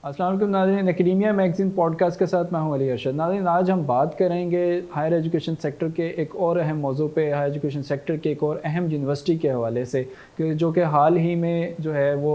السلام علیکم ناظرین، اکیڈیمیا میگزین پوڈ کاسٹ کے ساتھ میں ہوں علی ارشد۔ ناظرین، آج ہم بات کریں گے ہائر ایجوکیشن سیکٹر کے ایک اور اہم موضوع پہ، ہائر ایجوکیشن سیکٹر کے ایک اور اہم یونیورسٹی کے حوالے سے، جو کہ حال ہی میں جو ہے وہ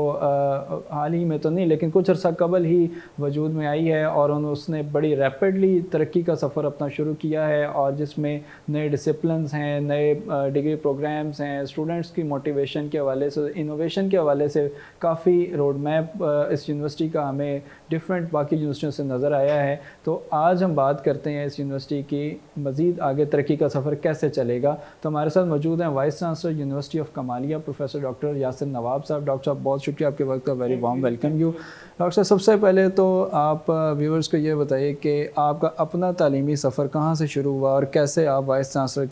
حال ہی میں تو نہیں لیکن کچھ عرصہ قبل ہی وجود میں آئی ہے، اور اس نے بڑی ریپڈلی ترقی کا سفر اپنا شروع کیا ہے، اور جس میں نئے ڈسپلنز ہیں، نئے ڈگری پروگرامز ہیں، اسٹوڈنٹس کی موٹیویشن کے حوالے سے، انوویشن کے حوالے سے کافی روڈ میپ اس یونیورسٹی کا ہمیں ڈفرینٹ باقی یونیورسٹیوں سے نظر آیا ہے۔ تو آج ہم بات کرتے ہیں اس یونیورسٹی کی مزید آگے ترقی کا سفر کیسے چلے گا۔ تو ہمارے ساتھ موجود ہیں vice chancellor university of Kamalia professor doctor Yasir Nawab صاحب۔ ڈاکٹر صاحب بہت شکریہ آپ کے وقت کا، very warm welcome you. Doctor صاحب سب سے پہلے تو آپ ویورز کو یہ بتائیے کہ آپ کا اپنا تعلیمی سفر کہاں سے شروع ہوا اور کیسے آپ وائس چانسلر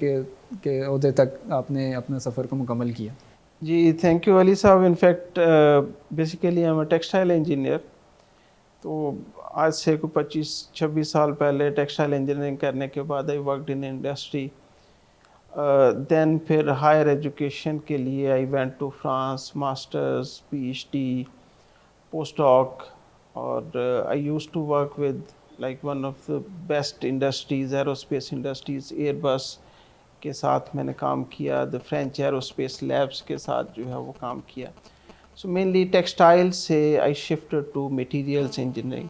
کے عہدے تک آپ نے اپنے سفر کو مکمل کیا؟ جی تھینک یو علی صاحب. In fact basically I am a textile engineer. تو آج سے کوئی 25-26 سال پہلے ٹیکسٹائل انجینئرنگ کرنے کے بعد آئی ورکڈ ان انڈسٹری. دین پھر ہائر ایجوکیشن کے لیے I went to France, masters, P H D, post doc. اور I used to work with like one of the best industries, aerospace industries. Airbus کے ساتھ میں نے کام کیا، the French aerospace labs کے ساتھ جو ہے وہ کام کیا. سو مینلی ٹیکسٹائل سے I shifted to materials engineering,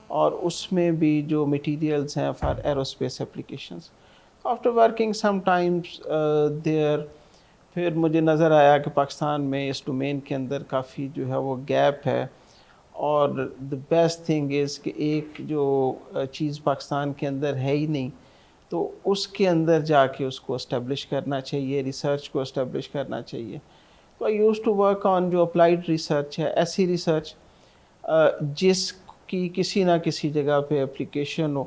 اور اس میں بھی جو مٹیریلس ہیں for aerospace applications. After working some times there, پھر مجھے نظر آیا کہ پاکستان میں اس ڈومین کے اندر کافی جو ہے وہ گیپ ہے، اور دا بیسٹ تھنگ از کہ ایک جو چیز پاکستان کے اندر ہے ہی نہیں، تو اس کے اندر جا کے اس کو اسٹیبلش کرنا چاہیے، ریسرچ کو اسٹیبلش کرنا چاہیے. تو آئی یوز ٹو ورک آن جو اپلائیڈ ریسرچ ہے، ایسی ریسرچ جس کی کسی نہ کسی جگہ پہ اپلیکیشن ہو.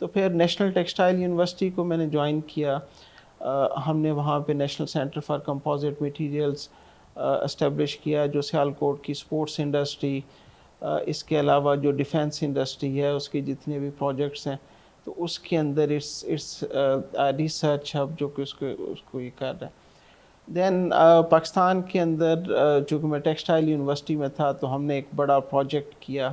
تو پھر نیشنل ٹیکسٹائل یونیورسٹی کو میں نے جوائن کیا. ہم نے وہاں پہ national centre for composite materials establish کیا، جو سیالکوٹ کی اسپورٹس انڈسٹری، اس کے علاوہ جو ڈیفینس انڈسٹری ہے اس کے جتنے بھی پروجیکٹس ہیں، تو اس کے اندر اٹس ریسرچ ہب جو کہ اس کو یہ کر رہا ہے. دین پاکستان کے اندر چونکہ میں ٹیکسٹائل یونیورسٹی میں تھا، تو ہم نے ایک بڑا پروجیکٹ کیا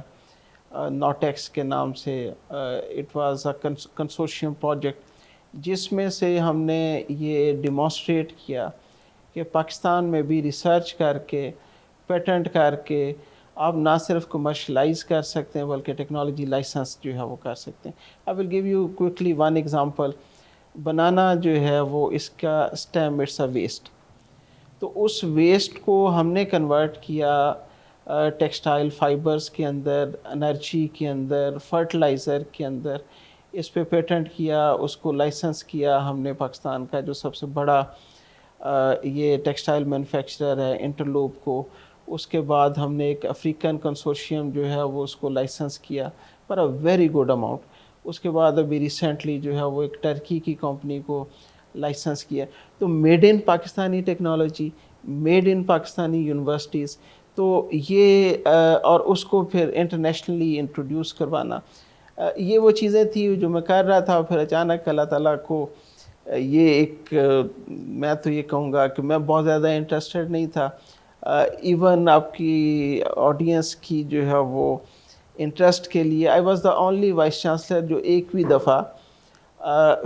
نوٹیکس کے نام سے. It was a consortium project, جس میں سے ہم نے یہ ڈیمانسٹریٹ کیا کہ پاکستان میں بھی ریسرچ کر کے، پیٹنٹ کر کے آپ نہ صرف کمرشلائز کر سکتے ہیں بلکہ ٹیکنالوجی لائسنس جو ہے وہ کر سکتے ہیں. I will give you quickly one example. Banana جو ہے وہ اس کا اسٹیم اٹس اے ویسٹ. تو اس ویسٹ کو ہم نے کنورٹ کیا ٹیکسٹائل فائبرز کے اندر، انرجی کے اندر، فرٹیلائزر کے اندر. اس پہ پیٹنٹ کیا، اس کو لائسنس کیا ہم نے. پاکستان کا جو سب سے بڑا یہ ٹیکسٹائل مینوفیکچرر ہے انٹرلوپ کو، اس کے بعد ہم نے ایک افریقن کنسورشیم جو ہے وہ اس کو لائسنس کیا پر اے ویری گڈ اماؤنٹ. اس کے بعد ابھی ریسنٹلی جو ہے وہ ایک ٹرکی کی کمپنی کو لائسنس کیا. تو made in Pakistani technology, made in Pakistani universities. تو یہ اور اس کو پھر انٹرنیشنلی انٹروڈیوس کروانا، یہ وہ چیزیں تھیں جو میں کر رہا تھا. پھر اچانک اللہ تعالیٰ کو یہ ایک میں تو یہ کہوں گا کہ میں بہت زیادہ انٹرسٹڈ نہیں تھا. ایون آپ کی آڈینس کی جو ہے وہ انٹرسٹ کے لیے I was the only vice chancellor جو ایک بھی دفعہ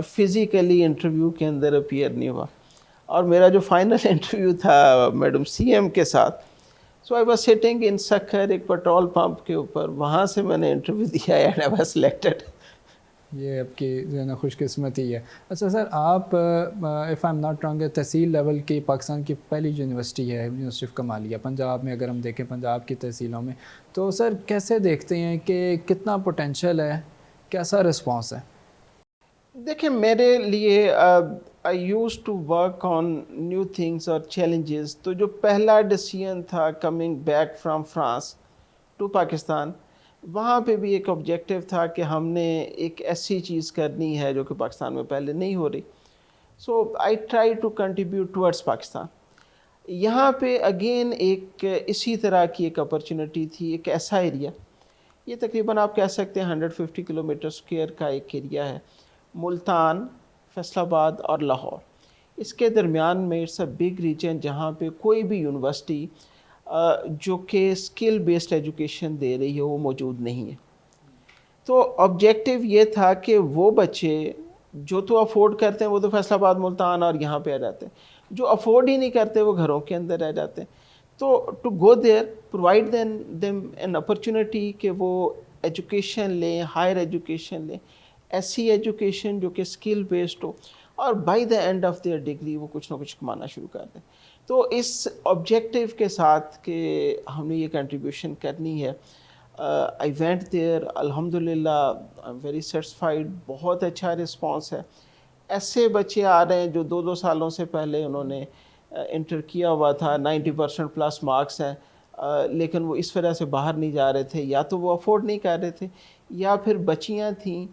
فزیکلی انٹرویو کے اندر اپیئر نہیں ہوا. اور میرا جو فائنل انٹرویو تھا میڈم سی ایم کے ساتھ، so I was sitting in Sukkur ایک پیٹرول پمپ کے اوپر، وہاں سے میں نے انٹرویو دیا اینڈ آئی واز سلیکٹڈ. یہ آپ کی جو ہے نا خوش قسمتی ہے. اچھا سر، آپ if I am not wrong tehsil level کی پاکستان کی پہلی یونیورسٹی ہے یونیورسٹی آف کمالیہ پنجاب میں. اگر ہم دیکھیں پنجاب کی تحصیلوں میں، تو سر کیسے دیکھتے ہیں کہ کتنا پوٹینشیل ہے، کیسا رسپانس ہے؟ دیکھیں میرے لیے I used to work on new things اور چیلنجز. تو جو پہلا ڈیسیژن تھا coming back from France to Pakistan, وہاں پہ بھی ایک آبجیکٹیو تھا کہ ہم نے ایک ایسی چیز کرنی ہے جو کہ پاکستان میں پہلے نہیں ہو رہی. So I try to contribute towards Pakistan. یہاں پہ اگین ایک اسی طرح کی ایک اپرچونٹی تھی. ایک ایسا ایریا، یہ تقریباً آپ کہہ سکتے ہیں 150 کلومیٹر اسکوائر کا ایک ایریا ہے، ملتان، فیصل آباد اور لاہور. اس کے درمیان میں اٹس اے بگ ریجن جہاں پہ کوئی بھی یونیورسٹی جو کہ اسکل بیسڈ ایجوکیشن دے رہی ہے وہ موجود نہیں ہے. تو آبجیکٹیو یہ تھا کہ وہ بچے جو تو افورڈ کرتے ہیں وہ تو فیصل آباد، ملتان اور یہاں پہ آ جاتے ہیں، جو افورڈ ہی نہیں کرتے وہ گھروں کے اندر رہ جاتے ہیں. تو to go there provide them an opportunity کہ وہ ایجوکیشن لیں، ہائر ایجوکیشن لیں، ایسی ایجوکیشن جو کہ اسکل بیسڈ ہو، اور by the end of their degree وہ کچھ نہ کچھ کمانا شروع کر دیں. تو اس آبجیکٹیو کے ساتھ کہ ہم نے یہ کنٹریبیوشن کرنی ہے، آئی وینٹ دیئر. الحمد للہ آئی ایم ویری سیٹسفائیڈ، بہت اچھا رسپانس ہے. ایسے بچے آ رہے ہیں جو 2 سالوں سے پہلے انہوں نے انٹر کیا ہوا تھا، 90% پلس مارکس ہیں، لیکن وہ اس وجہ سے باہر نہیں جا رہے تھے، یا تو وہ افورڈ نہیں کر رہے تھے، یا پھر بچیاں تھیں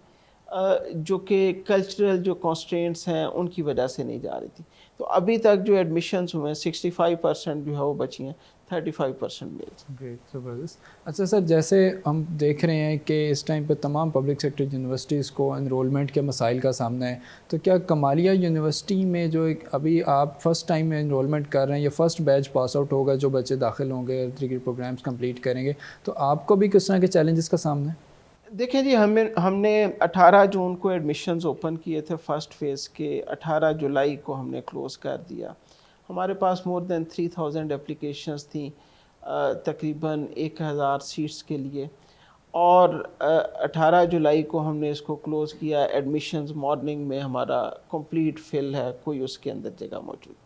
جو کہ کلچرل جو کانسٹرینٹس ہیں ان کی وجہ سے نہیں جا رہی تھی. تو ابھی تک جو ایڈمیشنز ہوئے ہیں 65% جو ہے وہ بچی ہیں، 35% میلز. گریٹ، زبردست. اچھا سر، جیسے ہم دیکھ رہے ہیں کہ اس ٹائم پہ تمام پبلک سیکٹر یونیورسٹیز کو انرولمنٹ کے مسائل کا سامنا ہے، تو کیا کمالیہ یونیورسٹی میں جو ابھی آپ فرسٹ ٹائم میں انرولمنٹ کر رہے ہیں، یا فرسٹ بیچ پاس آؤٹ ہوگا جو بچے داخل ہوں گے، ڈگری پروگرامس کمپلیٹ کریں گے، تو آپ کو بھی کس طرح کے چیلنجز کا سامنا ہے؟ دیکھیں جی، ہم نے 18 جون کو ایڈمیشنز اوپن کیے تھے فرسٹ فیز کے، 18 جولائی کو ہم نے کلوز کر دیا. ہمارے پاس مور دین 3000 اپلیکیشنز تھیں، تقریباً 1000 سیٹس کے لیے، اور 18 جولائی کو ہم نے اس کو کلوز کیا. ایڈمیشنز مارننگ میں ہمارا کمپلیٹ فل ہے، کوئی اس کے اندر جگہ موجود نہیں.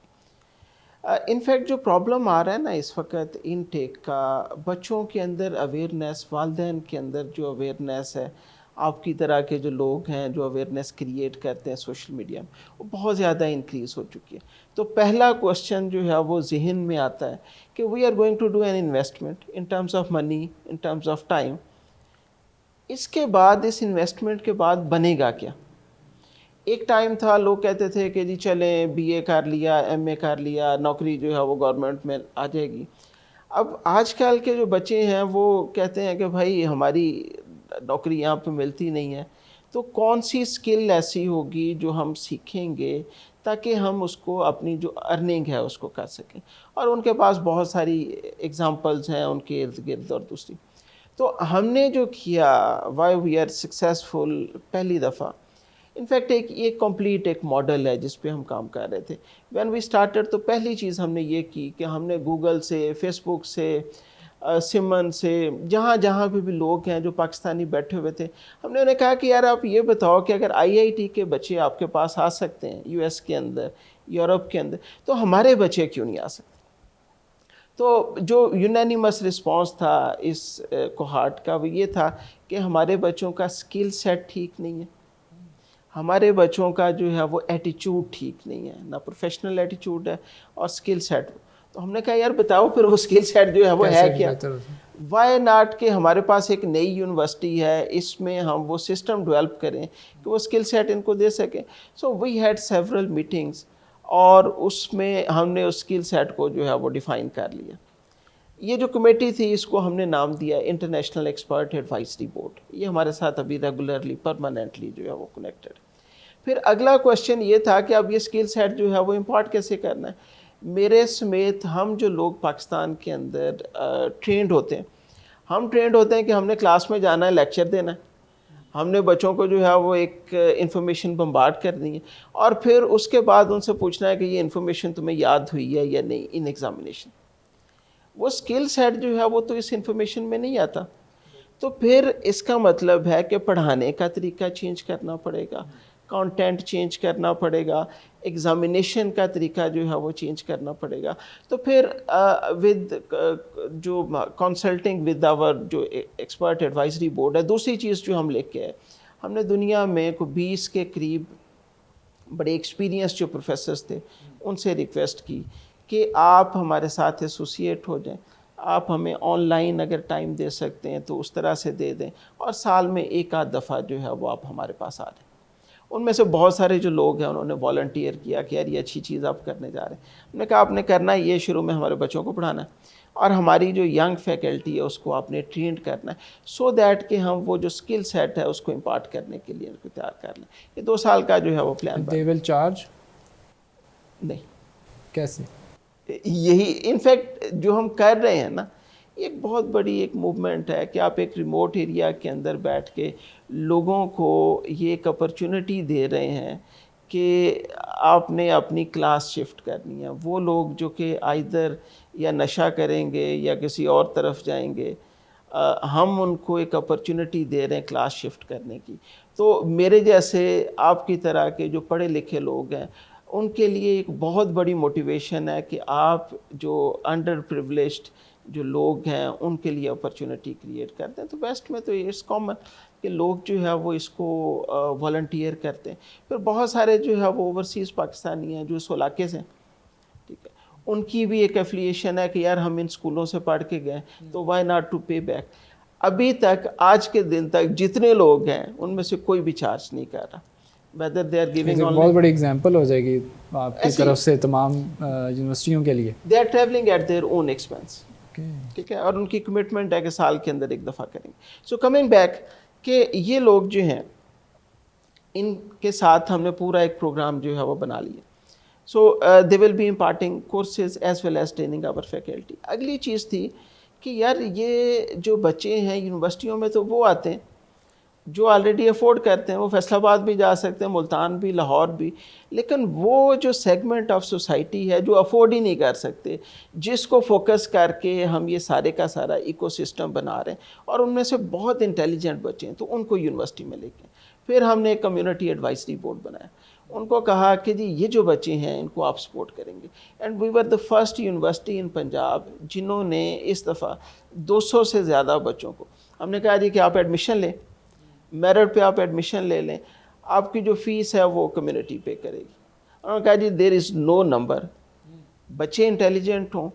انفیکٹ جو پرابلم آ رہا ہے نا اس وقت ان ٹیک کا، بچوں کے اندر اویئرنیس، والدین کے اندر جو اویئرنیس ہے، آپ کی طرح کے جو لوگ ہیں جو اویئرنیس کریٹ کرتے ہیں سوشل میڈیا میں، وہ بہت زیادہ انکریز ہو چکی ہے. تو پہلا کوسچن جو ہے وہ ذہن میں آتا ہے کہ we are going to do an investment in terms of money, in terms of time. اس کے بعد، اس انویسٹمنٹ کے بعد بنے گا کیا؟ ایک ٹائم تھا لوگ کہتے تھے کہ جی چلیں بی اے کر لیا، ایم اے کر لیا، نوکری جو ہے وہ گورنمنٹ میں آ جائے گی. اب آج کل کے جو بچے ہیں وہ کہتے ہیں کہ بھائی ہماری نوکری یہاں پہ ملتی نہیں ہے، تو کون سی اسکل ایسی ہوگی جو ہم سیکھیں گے تاکہ ہم اس کو اپنی جو ارننگ ہے اس کو کر سکیں. اور ان کے پاس بہت ساری ایگزامپلز ہیں ان کے ارد گرد. اور دوسری تو ہم نے جو کیا، وائی وی آر سکسیزفل، پہلی دفعہ انفیکٹ ایک کمپلیٹ ایک ماڈل ہے جس پہ ہم کام کر رہے تھے. وین وی اسٹارٹڈ، تو پہلی چیز ہم نے یہ کی کہ ہم نے گوگل سے، فیس بک سے، سمن سے، جہاں جہاں پہ بھی لوگ ہیں جو پاکستانی بیٹھے ہوئے تھے، ہم نے انہیں کہا کہ یار آپ یہ بتاؤ کہ اگر IIT کے بچے آپ کے پاس آ سکتے ہیں US کے اندر، یورپ کے اندر، تو ہمارے بچے کیوں نہیں آ سکتے؟ تو جو یونینیمس رسپانس تھا اس کوہارٹ کا وہ یہ تھا کہ ہمارے بچوں کا اسکل سیٹ ٹھیک نہیں ہے، ہمارے بچوں کا جو ہے وہ ایٹیچیوڈ ٹھیک نہیں ہے، نہ پروفیشنل ایٹیچیوڈ ہے اور اسکل سیٹ. تو ہم نے کہا یار بتاؤ پھر وہ اسکل سیٹ جو ہے وہ ہے کیا؟ وائی ناٹ کہ ہمارے پاس ایک نئی یونیورسٹی ہے، اس میں ہم وہ سسٹم ڈیولپ کریں کہ وہ اسکل سیٹ ان کو دے سکیں. سو وی ہیڈ سیورل میٹنگس، اور اس میں ہم نے اس اسکل سیٹ کو جو ہے وہ ڈیفائن کر لیا. یہ جو کمیٹی تھی اس کو ہم نے نام دیا انٹرنیشنل ایکسپرٹ ایڈوائزری بورڈ. یہ ہمارے ساتھ ابھی ریگولرلی پرماننٹلی جو ہے وہ کنیکٹڈ. پھر اگلا کوسچن یہ تھا کہ اب یہ اسکل سیٹ جو ہے وہ امپارٹ کیسے کرنا ہے. میرے سمیت ہم جو لوگ پاکستان کے اندر ٹرینڈ ہوتے ہیں، ہم ٹرینڈ ہوتے ہیں کہ ہم نے کلاس میں جانا ہے، لیکچر دینا ہے، ہم نے بچوں کو جو ہے وہ ایک انفارمیشن بمبارڈ کرنی ہے، اور پھر اس کے بعد ان سے پوچھنا ہے کہ یہ انفارمیشن تمہیں یاد ہوئی ہے یا نہیں ان ایگزامینیشن. وہ اسکل سیٹ جو ہے وہ تو اس انفارمیشن میں نہیں آتا. تو پھر اس کا مطلب ہے کہ پڑھانے کا طریقہ چینج کرنا پڑے گا، کانٹینٹ چینج کرنا پڑے گا، ایگزامینیشن کا طریقہ جو ہے وہ چینج کرنا پڑے گا. تو پھر ود جو کنسلٹنگ ود آور جو ایکسپرٹ ایڈوائزری بورڈ ہے، دوسری چیز جو ہم لے کے آئے، ہم نے دنیا میں کو 20 کے قریب بڑے ایکسپیرینس جو پروفیسرز تھے ان سے ریکویسٹ کی کہ آپ ہمارے ساتھ ایسوسیٹ ہو جائیں، آپ ہمیں آن لائن اگر ٹائم دے سکتے ہیں تو اس طرح سے دے دیں، اور سال میں ایک آدھ دفعہ جو ہے وہ آپ ہمارے پاس آ جائیں. ان میں سے بہت سارے جو لوگ ہیں انہوں نے والنٹیئر کیا کہ یار یہ اچھی چیز آپ کرنے جا رہے ہیں. ہم نے کہا آپ نے کرنا ہے یہ، شروع میں ہمارے بچوں کو پڑھانا ہے، اور ہماری جو ینگ فیکلٹی ہے اس کو آپ نے ٹرینڈ کرنا ہے، سو دیٹ کہ ہم وہ جو اسکل سیٹ ہے اس کو امپارٹ کرنے کے لیے ان کو تیار کر لیں. یہ 2 سال کا جو ہے وہ پلان دے ول چارج؟ نہیں. کیسے؟ یہی انفیکٹ جو ہم کر رہے ہیں نا، ایک بہت بڑی ایک موومنٹ ہے کہ آپ ایک ریموٹ ایریا کے اندر بیٹھ کے لوگوں کو یہ ایک اپرچونٹی دے رہے ہیں کہ آپ نے اپنی کلاس شفٹ کرنی ہے. وہ لوگ جو کہ آئدر یا نشہ کریں گے یا کسی اور طرف جائیں گے، ہم ان کو ایک اپرچونٹی دے رہے ہیں کلاس شفٹ کرنے کی. تو میرے جیسے آپ کی طرح کے جو پڑھے لکھے لوگ ہیں ان کے لیے ایک بہت بڑی موٹیویشن ہے کہ آپ جو انڈر پریولیجڈ جو لوگ ہیں ان کے لیے اپرچونٹی کریٹ کرتے ہیں. تو ویسٹ میں تو اٹس کامن کہ لوگ جو ہے وہ اس کو والنٹیئر کرتے ہیں. پھر بہت سارے جو ہے وہ اوورسیز پاکستانی ہیں جو اس علاقے سے، ٹھیک ہے، ان کی بھی ایک ایفیلیشن ہے کہ یار ہم ان اسکولوں سے پڑھ کے گئے تو why not to pay back. ابھی تک آج کے دن تک جتنے لوگ ہیں ان میں سے کوئی بھی چارج نہیں کر رہا. whether they are giving بہت online, بڑی اگزامپل ہو جائے گی آپ کی طرف سے تمام یونیورسٹیوں کے لیے. they are traveling at their own expense. ٹھیک ہے، اور ان کی کمٹمنٹ ہے کہ سال کے اندر ایک دفعہ کریں گے. سو کمنگ بیک کہ یہ لوگ جو ہیں ان کے ساتھ ہم نے پورا ایک پروگرام جو ہے وہ بنا لیا. So they will be imparting courses as well as training our faculty. اگلی چیز تھی کہ یار یہ جو بچے ہیں یونیورسٹیوں میں تو وہ آتے ہیں جو آلریڈی افورڈ کرتے ہیں، وہ فیصل آباد بھی جا سکتے ہیں، ملتان بھی، لاہور بھی، لیکن وہ جو سیگمنٹ آف سوسائٹی ہے جو افورڈ ہی نہیں کر سکتے، جس کو فوکس کر کے ہم یہ سارے کا سارا ایکو سسٹم بنا رہے ہیں، اور ان میں سے بہت انٹیلیجنٹ بچے ہیں تو ان کو یونیورسٹی میں لے کے پھر ہم نے ایک کمیونٹی ایڈوائزری بورڈ بنایا. ان کو کہا کہ جی یہ جو بچے ہیں ان کو آپ سپورٹ کریں گے. And we were the first university in Punjab جنہوں نے اس دفعہ 200 سے زیادہ بچوں کو ہم نے کہا جی کہ آپ ایڈمیشن لیں، میرٹ پہ آپ ایڈمیشن لے لیں، آپ کی جو فیس ہے وہ کمیونٹی پے کرے گی. انہوں نے کہا جی دیر از نو نمبر، بچے انٹیلیجنٹ ہوں،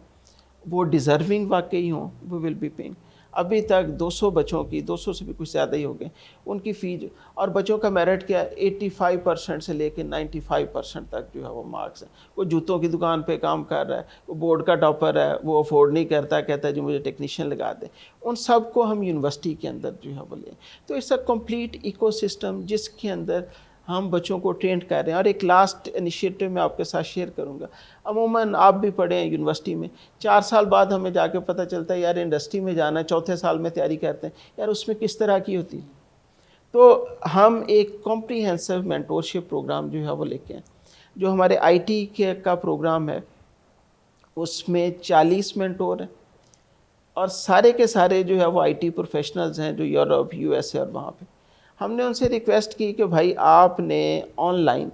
وہ ڈیزرونگ واقعی ہوں، وی ول بی پیئنگ. ابھی تک 200 بچوں کی، 200 سے بھی کچھ زیادہ ہی ہو گئے، ان کی فی اور بچوں کا میرٹ کیا 85% سے لے کے 95% تک جو ہے وہ مارکس ہیں. وہ جوتوں کی دکان پہ کام کر رہا ہے، وہ بورڈ کا ٹاپر ہے، وہ افورڈ نہیں کرتا، کہتا ہے جو مجھے ٹیکنیشین لگا دیں. ان سب کو ہم یونیورسٹی کے اندر جو ہے وہ لیں. تو it's a complete ecosystem جس کے اندر ہم بچوں کو ٹرینڈ کر رہے ہیں. اور ایک لاسٹ انیشیٹو میں آپ کے ساتھ شیئر کروں گا. عموماً آپ بھی پڑھے ہیں یونیورسٹی میں، 4 سال بعد ہمیں جا کے پتہ چلتا ہے یار انڈسٹری میں جانا ہے، چوتھے سال میں تیاری کرتے ہیں، یار اس میں کس طرح کی ہوتی ہے. تو ہم ایک کمپریہنسو مینٹورشپ پروگرام جو ہے وہ لے کے ہیں، جو ہمارے آئی ٹی کا پروگرام ہے. اس میں 40 مینٹور ہیں اور سارے کے سارے جو ہے وہ آئی ٹی پروفیشنلز ہیں جو یورپ، یو ایس اے اور وہاں پہ. ہم نے ان سے ریکویسٹ کی کہ بھائی آپ نے آن لائن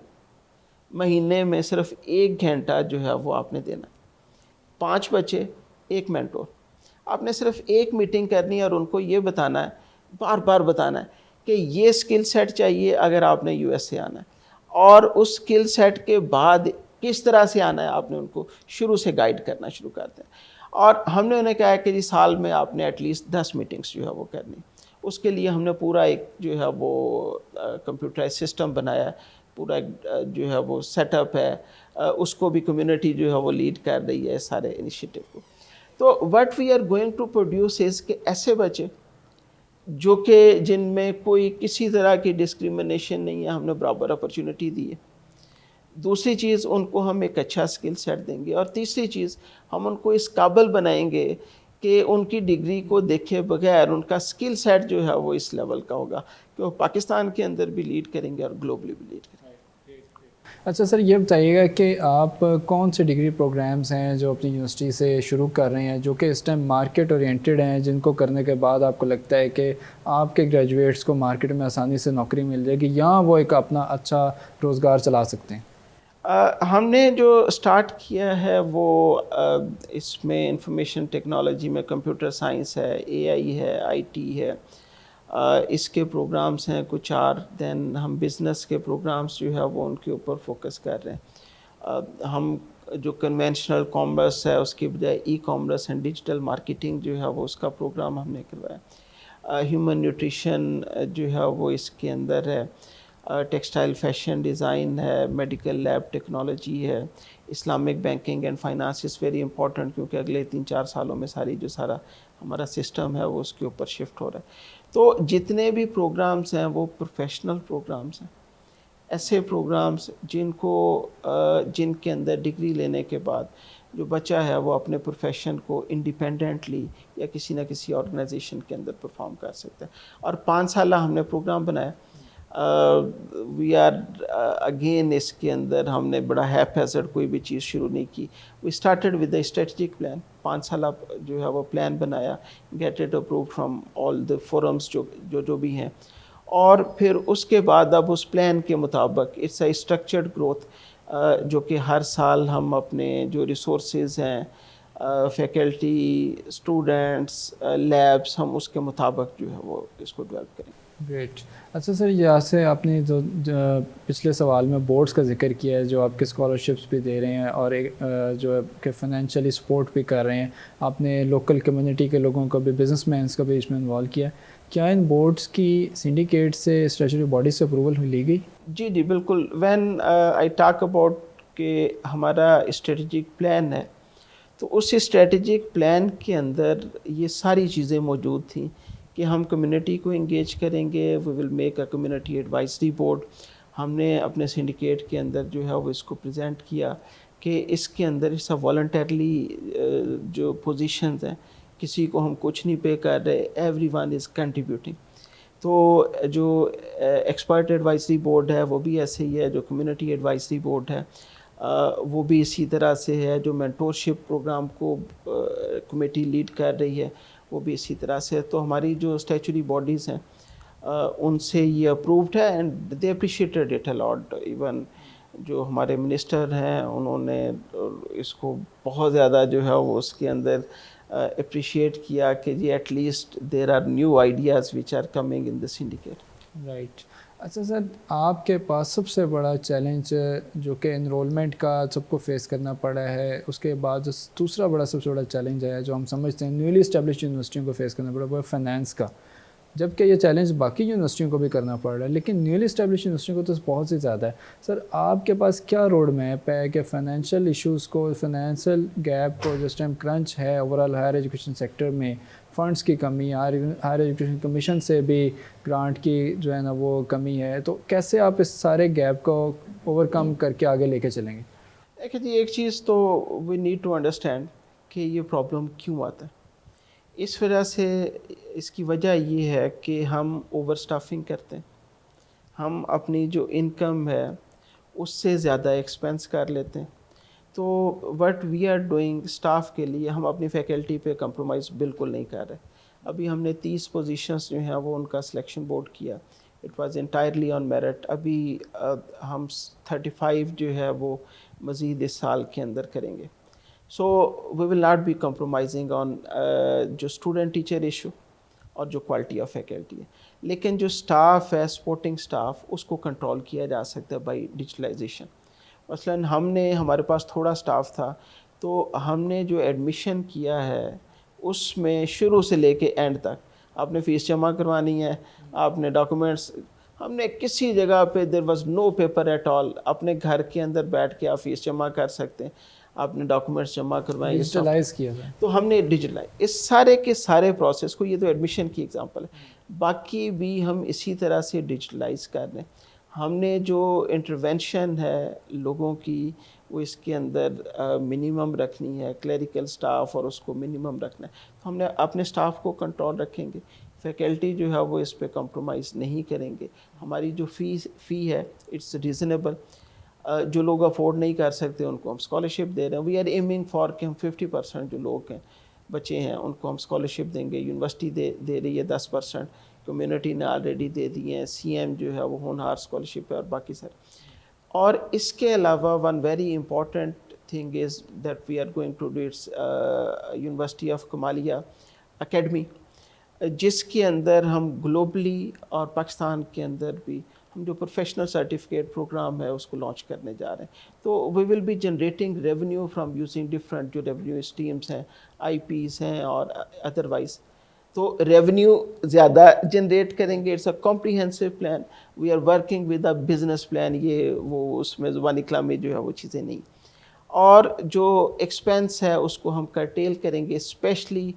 مہینے میں صرف 1 گھنٹہ جو ہے وہ آپ نے دینا. 5 بچے 1 مینٹور. آپ نے صرف 1 میٹنگ کرنی ہے اور ان کو یہ بتانا ہے، بار بار بتانا ہے کہ یہ سکل سیٹ چاہیے اگر آپ نے یو ایس سے آنا ہے، اور اس سکل سیٹ کے بعد کس طرح سے آنا ہے آپ نے ان کو شروع سے گائیڈ کرنا شروع کرتے ہیں. اور ہم نے انہیں کہا کہ جی سال میں آپ نے ایٹ لیسٹ 10 میٹنگس جو ہے وہ کرنی. اس کے لیے ہم نے پورا ایک جو ہے وہ کمپیوٹرائز سسٹم بنایا ہے، پورا ایک جو ہے وہ سیٹ اپ ہے. اس کو بھی کمیونٹی جو ہے وہ لیڈ کر رہی ہے سارے انیشیٹو کو. تو what we are going to produce is کہ ایسے بچے جو کہ جن میں کوئی کسی طرح کی ڈسکریمنیشن نہیں ہے، ہم نے برابر اپرچونٹی دی ہے. دوسری چیز ان کو ہم ایک اچھا سکل سیٹ دیں گے، اور تیسری چیز ہم ان کو اس قابل بنائیں گے کہ ان کی ڈگری کو دیکھے بغیر ان کا سکل سیٹ جو ہے وہ اس لیول کا ہوگا کہ وہ پاکستان کے اندر بھی لیڈ کریں گے اور گلوبلی بھی لیڈ کریں گے. اچھا سر، یہ بتائیے گا کہ آپ کون سے ڈگری پروگرامز ہیں جو اپنی یونیورسٹی سے شروع کر رہے ہیں جو کہ اس ٹائم مارکیٹ اورینٹیڈ ہیں، جن کو کرنے کے بعد آپ کو لگتا ہے کہ آپ کے گریجویٹس کو مارکیٹ میں آسانی سے نوکری مل جائے گی یا وہ ایک اپنا اچھا روزگار چلا سکتے ہیں؟ ہم نے جو سٹارٹ کیا ہے وہ اس میں انفارمیشن ٹیکنالوجی میں کمپیوٹر سائنس ہے، اے آئی ہے، آئی ٹی ہے، اس کے پروگرامز ہیں کچھ اور. دین ہم بزنس کے پروگرامز جو ہے وہ ان کے اوپر فوکس کر رہے ہیں. ہم جو کنونشنل کامرس ہے اس کی بجائے e commerce and digital marketing جو ہے وہ اس کا پروگرام ہم نے کروایا. ہیومن نیوٹریشن جو ہے وہ اس کے اندر ہے، ٹیکسٹائل فیشن ڈیزائن ہے، میڈیکل لیب ٹیکنالوجی ہے. Islamic banking and finance is very important کیونکہ اگلے 3-4 سالوں میں سارا ہمارا سسٹم ہے وہ اس کے اوپر شفٹ ہو رہا ہے. تو جتنے بھی پروگرامز ہیں وہ پروفیشنل پروگرامز ہیں، ایسے پروگرامز جن کے اندر ڈگری لینے کے بعد جو بچہ ہے وہ اپنے پروفیشن کو انڈیپینڈنٹلی یا کسی نہ کسی آرگنائزیشن کے اندر پرفارم کر سکتا ہے. اور 5 سالہ ہم نے پروگرام بنایا. وی آر اگین اس کے اندر ہم نے بڑا ہیپ ہیزرڈ کوئی بھی چیز شروع نہیں کی. We started with a strategic plan. 5 سالہ جو ہے وہ پلان بنایا, get it approve from all the forums جو بھی ہیں, اور پھر اس کے بعد اب اس پلان کے مطابق اٹس اے اسٹرکچرڈ گروتھ, جو کہ ہر سال ہم اپنے جو ریسورسز ہیں, فیکلٹی, اسٹوڈنٹس, لیبس, ہم اس کے مطابق جو ہے وہ اس کو ڈیولپ کریں. گریٹ. اچھا سر, یہاں سے آپ نے جو پچھلے سوال میں بورڈز کا ذکر کیا ہے جو آپ کے اسکالرشپس بھی دے رہے ہیں اور ایک جو ہے کہ فائنینشلی سپورٹ بھی کر رہے ہیں, آپ نے لوکل کمیونٹی کے لوگوں کو بھی, بزنس مینس کا بھی اس میں انوالو کیا. کیا ان بورڈز کی سنڈیکیٹ سے, اسٹیچوٹری باڈی سے اپروول لی گئی؟ جی جی بالکل. وین آئی ٹاک اباؤٹ کہ ہمارا اسٹریٹجک پلان ہے, تو اس اسٹریٹجک پلان کے اندر یہ ساری چیزیں موجود تھیں کہ ہم کمیونٹی کو انگیج کریں گے. We will make a community advisory board. ہم نے اپنے سنڈیکیٹ کے اندر جو ہے وہ اس کو پریزنٹ کیا کہ اس کے اندر اس والنٹرلی جو پوزیشنز ہیں, کسی کو ہم کچھ نہیں پے کر رہے, ایوری ون از کنٹریبیوٹنگ. تو جو ایکسپرٹ ایڈوائزری بورڈ ہے وہ بھی ایسے ہی ہے, جو کمیونٹی ایڈوائزری بورڈ ہے وہ بھی اسی طرح سے ہے, جو مینٹورشپ پروگرام کو کمیٹی لیڈ کر رہی ہے وہ بھی اسی طرح سے. تو ہماری جو اسٹیچوری باڈیز ہیں ان سے یہ اپرووڈ ہے and they appreciated it a lot. Even جو ہمارے منسٹر ہیں انہوں نے اس کو بہت زیادہ جو ہے وہ اس کے اندر اپریشیٹ کیا کہ جی at least there are new ideas which are coming in the syndicate. Right. اچھا سر, آپ کے پاس سب سے بڑا چیلنج جو کہ انرولمنٹ کا سب کو فیس کرنا پڑا ہے, اس کے بعد جو دوسرا بڑا سب سے بڑا چیلنج ہے جو ہم سمجھتے ہیں نیولی اسٹیبلشڈ یونیورسٹیوں کو فیس کرنا پڑا, وہ ہے فائنینس کا. جبکہ یہ چیلنج باقی یونیورسٹیوں کو بھی کرنا پڑ رہا ہے, لیکن نیولی اسٹیبلش یونیورسٹیوں کو تو بہت ہی زیادہ ہے. سر, آپ کے پاس کیا روڈ میپ ہے کہ فائنینشیل ایشوز کو, فائنینشیل گیپ کو, جس ٹائم کرنچ ہے overall higher education sector میں, فنڈس کی کمی, ہائر ایجوکیشن کمیشن سے بھی گرانٹ کی جو ہے نا وہ کمی ہے, تو کیسے آپ اس سارے گیپ کو اوور کم کر کے آگے لے کے چلیں گے؟ دیکھیں جی, ایک چیز تو وی نیڈ ٹو انڈرسٹینڈ کہ یہ پرابلم کیوں آتا ہے. اس وجہ سے اس کی وجہ یہ ہے کہ ہم اوور اسٹافنگ کرتے ہیں, ہم اپنی جو انکم ہے اس سے زیادہ ایکسپینس کر لیتے ہیں. تو what we are doing staff کے لیے, ہم اپنی فیکلٹی پہ کمپرومائز بالکل نہیں کر رہے. ابھی ہم نے 30 پوزیشنز جو ہیں وہ ان کا سلیکشن بورڈ کیا, it was entirely on merit. ابھی ہم 35 جو ہے وہ مزید اس سال کے اندر کریں گے. سو وی will not be compromising on جو اسٹوڈنٹ ٹیچر ایشو اور جو کوالٹی آف فیکلٹی ہے. لیکن جو اسٹاف ہے, سپورٹنگ اسٹاف, اس کو کنٹرول کیا جا سکتا ہے بائی ڈیجیٹلائزیشن. مثلاً ہمارے پاس تھوڑا اسٹاف تھا, تو ہم نے جو ایڈمیشن کیا ہے اس میں شروع سے لے کے اینڈ تک آپ نے فیس جمع کروانی ہے, آپ نے ڈاکومنٹس, ہم نے کسی جگہ پہ there was no paper at all. اپنے گھر کے اندر بیٹھ کے آپ فیس جمع کر سکتے ہیں, آپ نے ڈاکومنٹس جمع کروائیں, ڈیجیٹلائز کیا تھا. تو ہم نے ڈیجیٹلائز اس سارے کے سارے پروسیس کو, یہ تو ایڈمیشن کی ایگزامپل ہے, باقی بھی ہم اسی طرح سے ڈیجیٹلائز کر رہے ہیں. ہم نے جو انٹرونشن ہے لوگوں کی وہ اس کے اندر منیمم رکھنی ہے, کلیریکل سٹاف اور اس کو منیمم رکھنا ہے. تو ہم نے اپنے سٹاف کو کنٹرول رکھیں گے, فیکلٹی جو ہے وہ اس پہ کمپرومائز نہیں کریں گے. ہماری جو فی ہے اٹس ریزنیبل. جو لوگ افورڈ نہیں کر سکتے ان کو ہم اسکالرشپ دے رہے ہیں. وی آر ایمنگ فار کہ ہم 50% جو لوگ ہیں بچے ہیں ان کو ہم اسکالرشپ دیں گے. یونیورسٹی دے رہی ہے 10%, کمیونٹی نے آلریڈی دے دی ہیں, سی ایم جو ہے وہ ہونہار اسکالرشپ ہے اور باقی سر. اور اس کے علاوہ one very important thing is that we are going to do it's university of Kamalia academy, جس کے اندر ہم گلوبلی اور پاکستان کے اندر بھی ہم جو پروفیشنل سرٹیفکیٹ پروگرام ہے اس کو لانچ کرنے جا رہے ہیں. تو we will be generating revenue from using different جو ریونیو اسٹریمس ہیں, آئی پیز ہیں اور ادروائز. تو ریونیو زیادہ جنریٹ کریں گے. It's a comprehensive plan. We are working with a business plan. یہ وہ اس میں زبانی کلام میں جو ہے وہ چیزیں نہیں. اور جو ایکسپینس ہے اس کو ہم کرٹیل کریں گے, اسپیشلی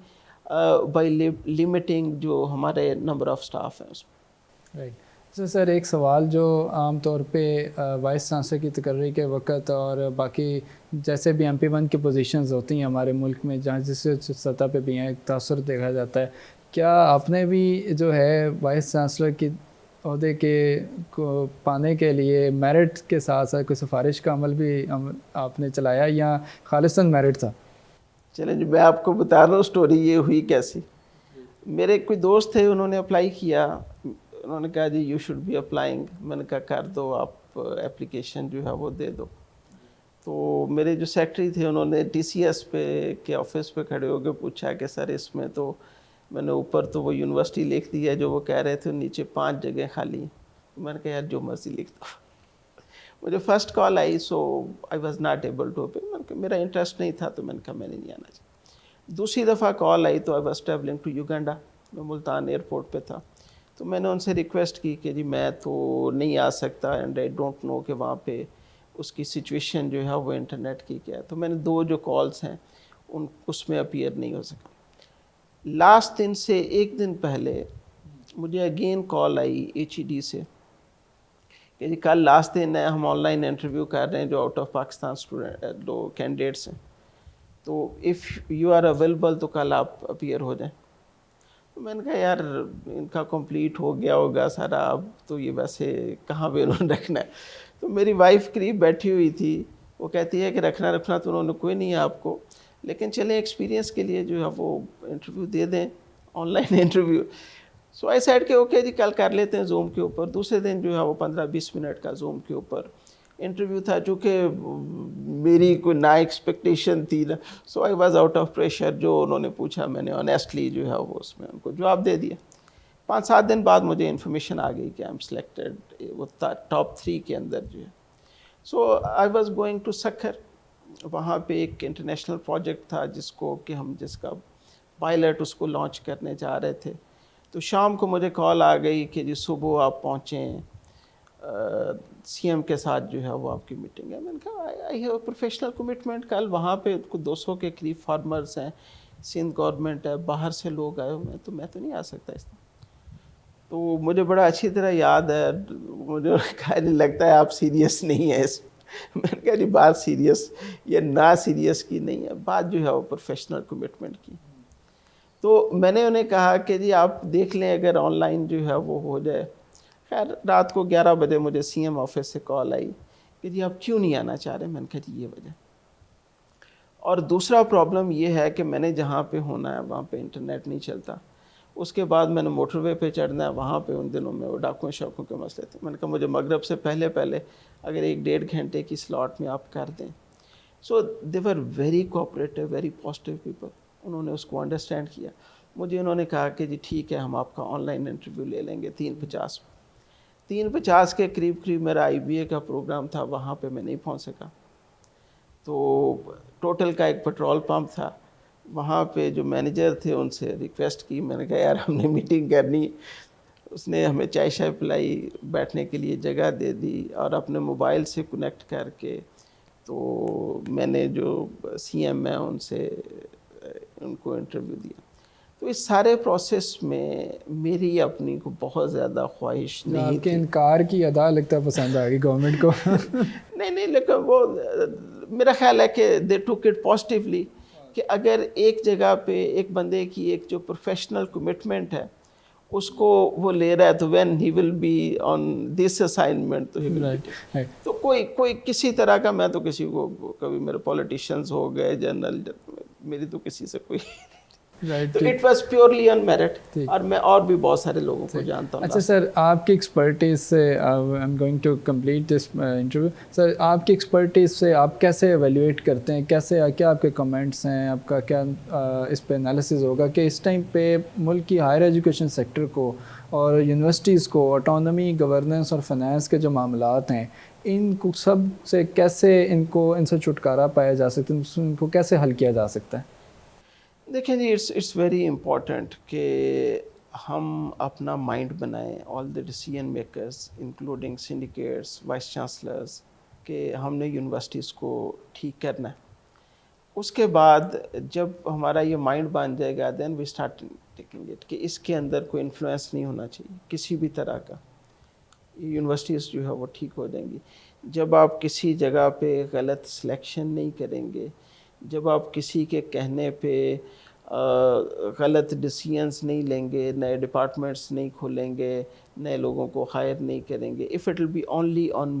بائی لمیٹنگ جو ہمارے نمبر آف اسٹاف ہیں اس میں. رائٹ. سر ایک سوال جو عام طور پہ وائس چانسلر کی تقرری کے وقت اور باقی جیسے بھی MP1 کی پوزیشنز ہوتی ہیں ہمارے ملک میں جہاں جس سطح پہ بھی ہیں ایک تاثر دیکھا جاتا ہے، کیا آپ نے بھی جو ہے وائس چانسلر کی عہدے کے کو پانے کے لیے میرٹ کے ساتھ ساتھ کوئی سفارش کا عمل بھی آپ نے چلایا یا خالصاً میرٹ تھا؟ چلیں جی، میں آپ کو بتا رہا ہوں اسٹوری یہ ہوئی کیسی. میرے کوئی دوست تھے، انہوں نے اپلائی کیا، انہوں نے کہا جی یو شوڈ بی اپلائنگ. میں نے کہا کر دو، آپ اپلیکیشن جو ہے وہ دے دو. تو میرے جو سیکٹری تھے انہوں نے TCS پہ کے آفس پہ کھڑے ہو کے پوچھا کہ سر اس میں تو میں نے اوپر تو وہ یونیورسٹی لکھ دی ہے جو وہ کہہ رہے تھے، نیچے 5 جگہیں خالی ہیں. میں نے کہا یار جو مرضی لکھ دو. مجھے فرسٹ کال آئی، so I was not able to appear. میں نے کہا میرا انٹرسٹ نہیں تھا، تو میں نے کہا میں نے نہیں آنا چاہیے. دوسری دفعہ کال آئی تو I was travelling to Uganda, میں ملتان ایئرپورٹ پہ تھا. تو میں نے ان سے ریکویسٹ کی کہ جی میں تو نہیں آ سکتا، اینڈ آئی ڈونٹ نو کہ وہاں پہ اس کی سچویشن جو ہے وہ انٹرنیٹ کی کیا ہے. تو میں نے 2 جو کالز ہیں اس میں اپیئر نہیں ہو سکا. لاسٹ دن سے 1 دن پہلے مجھے اگین کال آئی HED سے کہ جی کل لاسٹ دن ہے، ہم آن لائن انٹرویو کر رہے ہیں جو آؤٹ آف پاکستان اسٹوڈنٹ جو کینڈیڈیٹس ہیں، تو اف یو آر اویلیبل تو کل آپ اپیئر ہو جائیں. تو میں نے کہا یار ان کا کمپلیٹ ہو گیا ہوگا سارا، اب تو یہ ویسے کہاں پہ انہوں نے رکھنا ہے. تو میری وائف قریب بیٹھی ہوئی تھی، وہ کہتی ہے کہ رکھنا تو انہوں نے کوئی نہیں ہے آپ کو، لیکن چلیں ایکسپیرینس کے لیے جو ہے وہ انٹرویو دے دیں، on line interview. So I said کہ اوکے جی کل کر لیتے ہیں زوم کے اوپر. دوسرے دن جو ہے وہ 15-20 منٹ کا زوم کے اوپر انٹرویو تھا. چونکہ میری کوئی نا ایکسپیکٹیشن تھی نا، so I was out of pressure. جو انہوں نے پوچھا میں نے آنیسٹلی جو ہے وہ اس میں ان کو جواب دے دیا. 5-7 دن بعد مجھے انفارمیشن آ گئی کہ آئی ایم سلیکٹڈ، وہ ٹاپ 3 کے اندر جو ہے. So I was going to Sukkur. وہاں پہ ایک انٹرنیشنل پروجیکٹ تھا جس کا پائلٹ اس کو لانچ کرنے جا رہے تھے. تو شام کو مجھے کال آ گئی کہ جی صبح آپ پہنچیں، CM کے ساتھ جو ہے وہ آپ کی میٹنگ ہے. میں نے کہا I have a professional commitment. کل وہاں پہ 200 کے قریب فارمرز ہیں، سندھ گورنمنٹ ہے، باہر سے لوگ آئے ہوئے ہیں، تو میں تو نہیں آ سکتا اس طرح. تو مجھے بڑا اچھی طرح یاد ہے، مجھے کہا نہیں لگتا ہے آپ سیریس نہیں ہیں اس. میں نے کہا جی بات سیریس یا نا سیریس کی نہیں ہے، بات جو ہے وہ پروفیشنل کمٹمنٹ کی. تو میں نے انہیں کہا کہ جی آپ دیکھ لیں اگر آن لائن جو ہے وہ ہو جائے. خیر رات کو 11 بجے مجھے CM آفس سے کال آئی کہ جی آپ کیوں نہیں آنا چاہ رہے. میں نے کہا جی یہ وجہ. اور دوسرا پرابلم یہ ہے کہ میں نے جہاں پہ ہونا ہے وہاں پہ انٹرنیٹ نہیں چلتا. اس کے بعد میں نے موٹر وے پہ چڑھنا ہے، وہاں پہ ان دنوں میں وہ ڈاکوں کے مسئلے تھے. میں نے کہا مجھے مغرب سے پہلے اگر 1-1.5 گھنٹے کی سلاٹ میں آپ کر دیں. So they were very cooperative, very positive people. انہوں نے اس کو انڈرسٹینڈ کیا. مجھے انہوں نے کہا کہ جی ٹھیک ہے ہم آپ کا آن لائن انٹرویو لے لیں گے 3:50 میں. 3:50 کے قریب میرا IBA کا پروگرام تھا، وہاں پہ میں نہیں پہنچ سکا. تو ٹوٹل کا ایک پیٹرول پمپ تھا، وہاں پہ جو مینیجر تھے ان سے ریکویسٹ کی. میں نے کہا یار ہم نے میٹنگ کرنی. اس نے ہمیں چائے شائے پلائی، بیٹھنے کے لیے جگہ دے دی، اور اپنے موبائل سے کنیکٹ کر کے تو میں نے جو CM ہیں ان سے ان کو انٹرویو دیا. تو اس سارے پروسیس میں میری اپنی کو بہت زیادہ خواہش نہیں آپ کے تھی. انکار کی ادا لگتا پسند آ گئی گورنمنٹ کو. نہیں لیکن وہ میرا خیال ہے کہ دے ٹوک اٹ پازیٹیولی کہ اگر ایک جگہ پہ ایک بندے کی ایک جو پروفیشنل کمٹمنٹ ہے اس کو وہ لے رہا ہے، تو when he will be on this assignment تو ہی ول بی ٹیک. تو کوئی کسی طرح کا، میں تو کسی کو کبھی میرے پولیٹیشینز ہو گئے جنرل، میری تو کسی سے کوئی تو it was purely on merit. اور میں اور بھی بہت سارے لوگوں کو جانتا ہوں. اچھا سر، آپ کی ایکسپرٹیز سے I am going to complete this interview. Sir آپ کی ایکسپرٹیز سے آپ کیسے ایویلیویٹ کرتے ہیں، کیا آپ کے کمنٹس ہیں، آپ کا کیا اس پہ انالیسز ہوگا کہ اس ٹائم پہ ملک کی ہائر ایجوکیشن سیکٹر کو اور یونیورسٹیز کو آٹونومی، گورننس اور فائنانس کے جو معاملات ہیں ان کو سب سے کیسے ان سے چھٹکارا پایا جا سکتا ہے، ان کو کیسے حل کیا جا سکتا ہے؟ دیکھیں جی اٹس ویری امپورٹنٹ کہ ہم اپنا مائنڈ بنائیں، all the decision makers including syndicates, vice chancellors, کہ ہم نے یونیورسٹیز کو ٹھیک کرنا ہے. اس کے بعد جب ہمارا یہ مائنڈ بن جائے گا دین وی اسٹارٹ ٹیکنگ اٹ کہ اس کے اندر کوئی انفلوئنس نہیں ہونا چاہیے کسی بھی طرح کا. یونیورسٹیز جو ہے وہ ٹھیک ہو جائیں گی. جب آپ کسی جگہ پہ غلط سلیکشن نہیں کریں گے, جب آپ کسی کے کہنے پہ غلط ڈیسیژنس نہیں لیں گے, نئے ڈپارٹمنٹس نہیں کھولیں گے, نئے لوگوں کو ہائر نہیں کریں گے, if it will be only on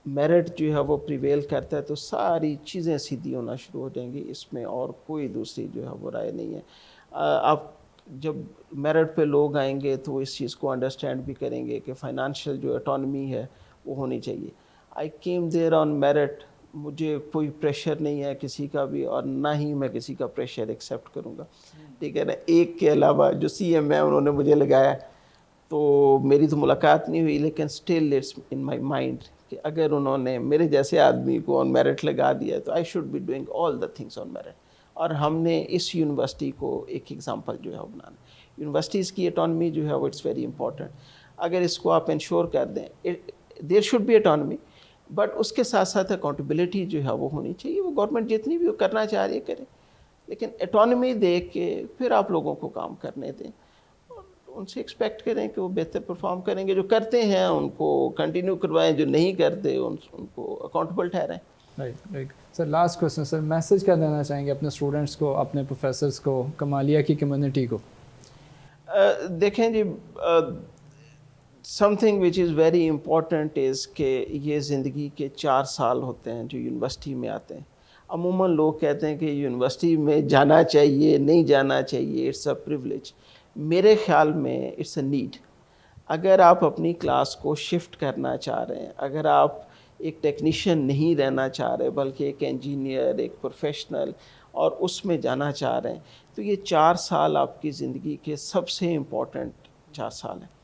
merit جو ہے وہ پریویل کرتا ہے تو ساری چیزیں سیدھی ہونا شروع ہو جائیں گی. اس میں اور کوئی دوسری جو ہے وہ رائے نہیں ہے. آپ جب میرٹ پہ لوگ آئیں گے تو اس چیز کو انڈرسٹینڈ بھی کریں گے کہ فائنانشیل جو اٹانومی ہے وہ ہونی چاہیے. I came there on merit, مجھے کوئی پریشر نہیں ہے کسی کا بھی, اور نہ ہی میں کسی کا پریشر ایکسیپٹ کروں گا, ٹھیک ہے نا. ایک کے علاوہ جو سی ایم ہے انہوں نے مجھے لگایا, تو میری تو ملاقات نہیں ہوئی, لیکن still it's in my mind کہ اگر انہوں نے میرے جیسے آدمی کو آن میرٹ لگا دیا تو I should be doing all the things on merit. اور ہم نے اس یونیورسٹی کو ایک ایگزامپل جو ہے وہ بنانا. یونیورسٹیز کی اٹانومی جو ہے وہ اٹس ویری امپورٹنٹ. اگر اس کو آپ انشور کر دیں, there should be autonomy, but اس کے ساتھ ساتھ اکاؤنٹیبلٹی جو ہے وہ ہونی چاہیے. وہ گورنمنٹ جتنی بھی کرنا چاہ رہی ہے کرے, لیکن اٹانومی دے کے پھر آپ لوگوں کو کام کرنے دیں. ان سے ایکسپیکٹ کریں کہ وہ بہتر پرفارم کریں گے. جو کرتے ہیں ان کو کنٹینیو کروائیں, جو نہیں کرتے ان کو اکاؤنٹیبل ٹھہرائیں. Right. Sir last question, sir message کیا دینا چاہیں گے اپنے اسٹوڈنٹس کو, اپنے پروفیسرس کو, کمالیہ کی کمیونٹی کو؟ دیکھیں جی, something which is very important is کہ یہ زندگی کے 4 سال ہوتے ہیں جو یونیورسٹی میں آتے ہیں. عموماً لوگ کہتے ہیں کہ یونیورسٹی میں جانا چاہیے, نہیں جانا چاہیے, اٹس اے پریولیج. میرے خیال میں اٹس اے نیڈ. اگر آپ اپنی کلاس کو شفٹ کرنا چاہ رہے ہیں, اگر آپ ایک ٹیکنیشین نہیں رہنا چاہ رہے بلکہ ایک انجینئر, ایک پروفیشنل, اور اس میں جانا چاہ رہے ہیں, تو یہ 4 سال آپ کی زندگی کے سب سے امپورٹنٹ 4 سال ہیں.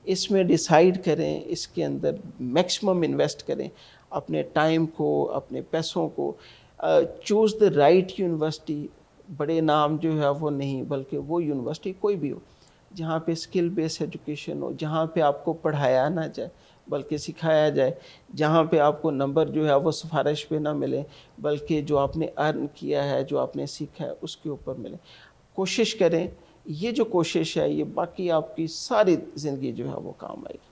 اس میں ڈیسائیڈ کریں, اس کے اندر میکسیمم انویسٹ کریں اپنے ٹائم کو, اپنے پیسوں کو. Choose the right university. بڑے نام جو ہے وہ نہیں, بلکہ وہ یونیورسٹی کوئی بھی ہو جہاں پہ اسکل بیس ایجوکیشن ہو, جہاں پہ آپ کو پڑھایا نہ جائے بلکہ سکھایا جائے, جہاں پہ آپ کو نمبر جو ہے وہ سفارش پہ نہ ملے بلکہ جو آپ نے ارن کیا ہے, جو آپ نے سیکھا ہے اس کے اوپر ملے. کوشش کریں. یہ جو کوشش ہے یہ باقی آپ کی ساری زندگی جو ہے وہ کام آئے گی.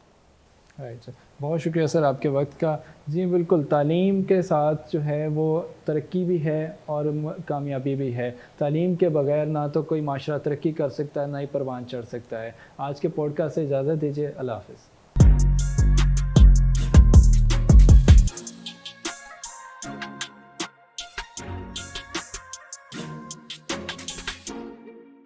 رائٹ سر, بہت شکریہ سر آپ کے وقت کا. جی بالکل, تعلیم کے ساتھ جو ہے وہ ترقی بھی ہے اور کامیابی بھی ہے. تعلیم کے بغیر نہ تو کوئی معاشرہ ترقی کر سکتا ہے, نہ ہی پروان چڑھ سکتا ہے. آج کے پوڈ کاسٹ سے اجازت دیجیے. اللہ حافظ.